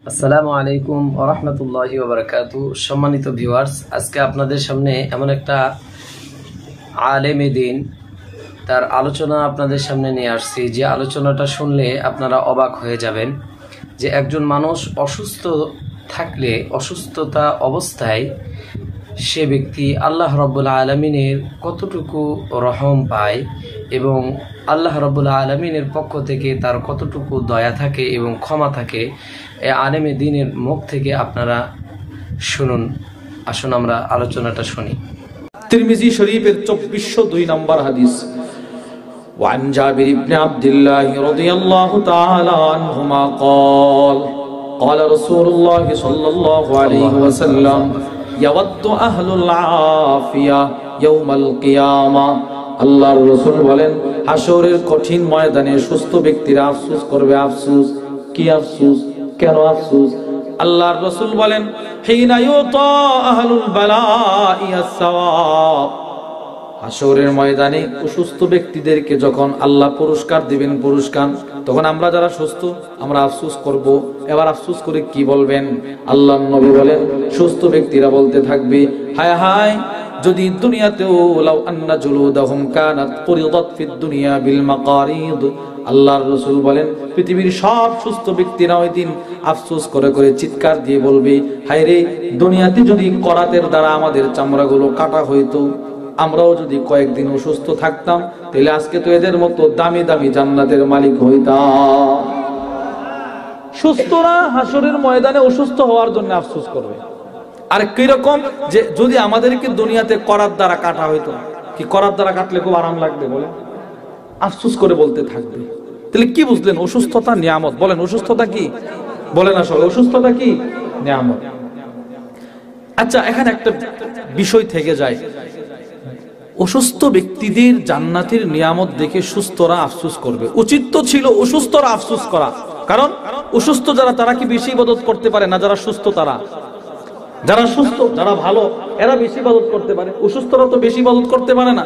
আসসালামু আলাইকুম ওয়া রাহমাতুল্লাহি ওয়া বারাকাতুহু। সম্মানিত ভিউয়ার্স, আজকে আপনাদের সামনে এমন একটা আলেমে দ্বীন তার আলোচনা আপনাদের সামনে নিয়ে আসছি, যে আলোচনাটা শুনলে আপনারা অবাক হয়ে যাবেন যে একজন মানুষ অসুস্থ থাকলে অসুস্থতা অবস্থায় সে ব্যক্তি আল্লাহ রাব্বুল আলামিনের কতটুকু রহম পায় এবং আল্লাহ রাব্বুল আলামিনের পক্ষ থেকে তার কতটুকু দয়া থাকে এবং ক্ষমা থাকে। এই আলেমে দ্বীনের মুখ থেকে আপনারা শুনুন। আসুন আমরা আলোচনাটা শুনি। তিরমিজি শরীফের 2402 নম্বর হাদিস। وعن جابر بن عبد الله رضي الله تعالى عنهما قال رسول الله صلى الله عليه وسلم يود أهل العافية يوم القيامة। আল্লাহর রাসূল বলেন, হাশরের কঠিন ময়দানে সুস্থ ব্যক্তিরা আফসোস করবে। আফসোস কি? আফসোস কেন? আফসোস আল্লাহর রাসূল বলেন, হিনা ইউতা আহলুল বালা'i আস-সাওয়াব। হাশরের ময়দানে অসুস্থ ব্যক্তিদেরকে যখন আল্লাহ পুরস্কার দিবেন, পুরস্কার, তখন আমরা যারা সুস্থ আমরা আফসোস করব। এবার আফসোস করে কি বলবেন? আল্লাহর নবী বলেন, সুস্থ ব্যক্তিরা বলতে থাকবে, হায় হায়, যদি দুনিয়াতেও লাউ আন্না জুলুদাহুম কানাত কুরিদাত ফিদ দুনিয়া বিল মাকারিদ। আল্লাহর রাসূল বলেন, পৃথিবীর সব সুস্থ ব্যক্তিরা ওই দিন আফসোস করে করে চিৎকার দিয়ে বলবে, হায় রে, দুনিয়াতে যদি করাতের দ্বারা আমাদের চামড়াগুলো কাটা হইতো, আমরাও যদি কয়েকদিন অসুস্থ থাকতাম, তাহলে আজকে তো এদের মতো দামি দামি জান্নাতের মালিক হইতাম। সুস্থরা হাশরের ময়দানে অসুস্থ হওয়ার জন্য আফসোস করবে। আর কিরকম? যে যদি আমাদেরকে দুনিয়াতে করার দ্বারা কাটা হইতো, কি করার দ্বারা কাটলে খুব আরাম লাগবে বলে আফসোস করে বলতে থাকবে। তাহলে কি বুঝলেন? অসুস্থতা নিয়ামত। বলেন, অসুস্থতা কি? বলেন আসলে অসুস্থতা কি? নিয়ামত। আচ্ছা, এখানে একটা বিষয় থেকে যায়, অসুস্থ ব্যক্তিদের জান্নাতের নিয়ামত দেখে সুস্থরা আফসোস করবে। উচিত তো ছিল অসুস্থরা আফসোস করা, কারণ অসুস্থ যারা তারা কি বেশি ইবাদত করতে পারে না যারা সুস্থ? তারা যারা সুস্থ, যারা ভালো, এরা বেশি ইবাদত করতে পারে, অসুস্থরা তো বেশি ইবাদত করতে পারে না।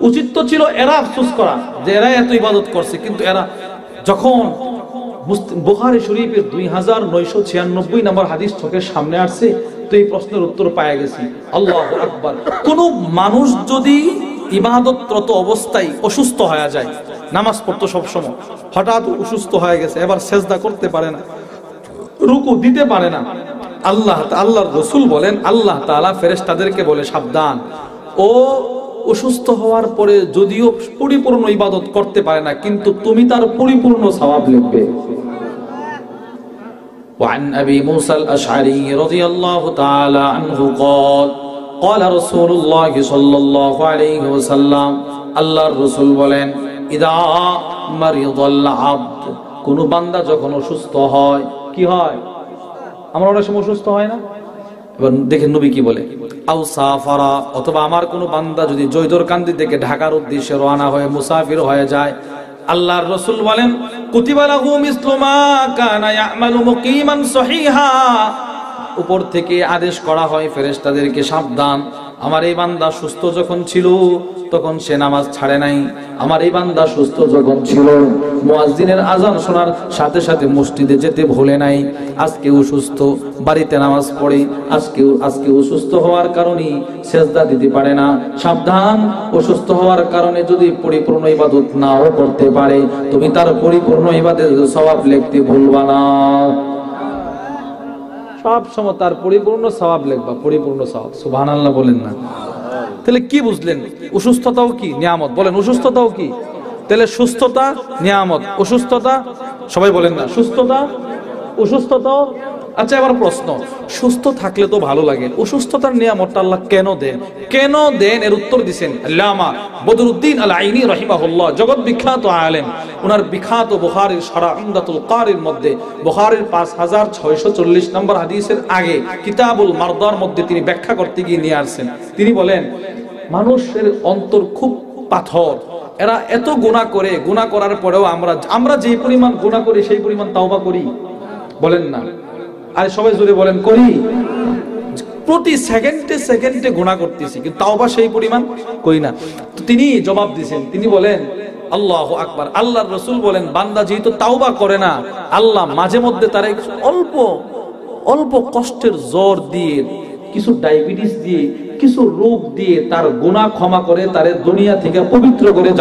উচিত তো ছিল এরা আফসোস করা যে এরা এত ইবাদত করছে, কিন্তু এরা যখন বুখারী শরীফের 2996 নম্বর হাদিস চোখের সামনে আসছে, তো এই প্রশ্নের উত্তর পাওয়া গেছি। আল্লাহু আকবার। কোন মানুষ যদি ইবাদতরত অবস্থায় অসুস্থ হয়ে যায়, নামাজ পড়তো সব সময়, হঠাৎ অসুস্থ হয়ে গেছে, এবার সেজদা করতে পারে না, রুকু দিতে পারে না, আল্লাহর রাসূল বলেন, আল্লাহ তাআলা ফেরেশতাদেরকে বলে, সাবধান, ও অসুস্থ হওয়ার পরে যদিও পরিপূর্ণ ইবাদত করতে পারে না, কিন্তু তুমি তার পরিপূর্ণ সওয়াব লিখবে। وعن أبي موسى الأشعري رضي الله تعالى عنه قال رسول الله صلى الله عليه وسلم, আল্লাহর রাসূল বলেন, ইদা মারিদাল আবদ, কোন বান্দা যখন অসুস্থ হয়, কি হয়? আমরা অনেক সময় অসুস্থ হয় না? এবার দেখেন নবী কি বলে, আও সাফারা, অথবা আমার কোন বান্দা যদি জয়দরকান্দি থেকে ঢাকার উদ্দেশ্যে রওনা হয়ে মুসাফির হয়ে যায়, আল্লাহর রাসূল বলেন, কুতিবা লাহু মিসলু মা কানা ইয়ামালু মুকিমান সহিহা, উপর থেকে আদেশ করা হয় ফেরেশতাদেরকে, সাবধান, আমার এই বান্দা সুস্থ যখন ছিল তখন সে নামাজ ছাড়ে নাই, আমার এই বান্দা সুস্থ যখন ছিল মুয়াজ্জিনের আযান শোনার সাথে সাথে মসজিদে যেতে ভুলে নাই, আজকে অসুস্থ বাড়িতে নামাজ পড়ে, আজকে অসুস্থ হওয়ার কারণে সেজদা দিতে পারে না। সাবধান, অসুস্থ হওয়ার কারণে যদি পরিপূর্ণ ইবাদত নাও করতে পারে, তুমি তার পরিপূর্ণ ইবাদতের সওয়াব লিখতে ভুলবা না। সব সময় তার পরিপূর্ণ সওয়াব লিখবা, পরিপূর্ণ সওয়াব। সুবহানাল্লাহ বলেন না? তাহলে কি বুঝলেন? অসুস্থতাও কি নিয়ামত? বলেন, অসুস্থতাও কি? তাহলে সুস্থতা নিয়ামত, অসুস্থতা, সবাই বলেন না, সুস্থতা অসুস্থতাও। আচ্ছা, এবার প্রশ্ন, সুস্থ থাকলে তো ভালো লাগে, অসুস্থতার নিয়ামতটা আল্লাহ কেন দেন? কেন দেন? এর উত্তর দিবেন আল্লামা বদরুদ্দিন আল আইনি রাহিমাহুল্লাহ, জগৎ বিখ্যাত আলেম। ওনার বিখ্যাত বুখারীর শরহ উমদাতুল কারির মধ্যে বুখারীর 5640 নম্বর হাদিসের আগে কিতাবুল মারদার মধ্যে তিনি ব্যাখ্যা করতে গিয়ে নিয়ে আসছেন। তিনি বলেন, মানুষের অন্তর খুব পাথর, এরা এত গুনাহ করে, গুনাহ করার পরেও আমরা যে পরিমাণ গুনাহ করি সেই পরিমাণ তাওবা করি? বলেন না? আরে সবাই জোরে বলেন, করি। প্রতি সেকেন্ডে সেকেন্ডে গুনাহ করতেছি, কিন্তু তাওবা সেই পরিমাণ করি না। তো তিনি জবাব দিয়েছেন, তিনি বলেন, আল্লাহু আকবার। আল্লাহর রাসূল বলেন, বান্দা যেহেতু তাওবা করে না, আল্লাহ মাঝে মধ্যে তার অল্প অল্প কষ্টের জ্বর দিয়ে, কিছু ডায়াবেটিস দিয়ে, কিছু রোগ দিয়ে তার গুনাহ ক্ষমা করে, তার দুনিয়া থেকে পবিত্র করে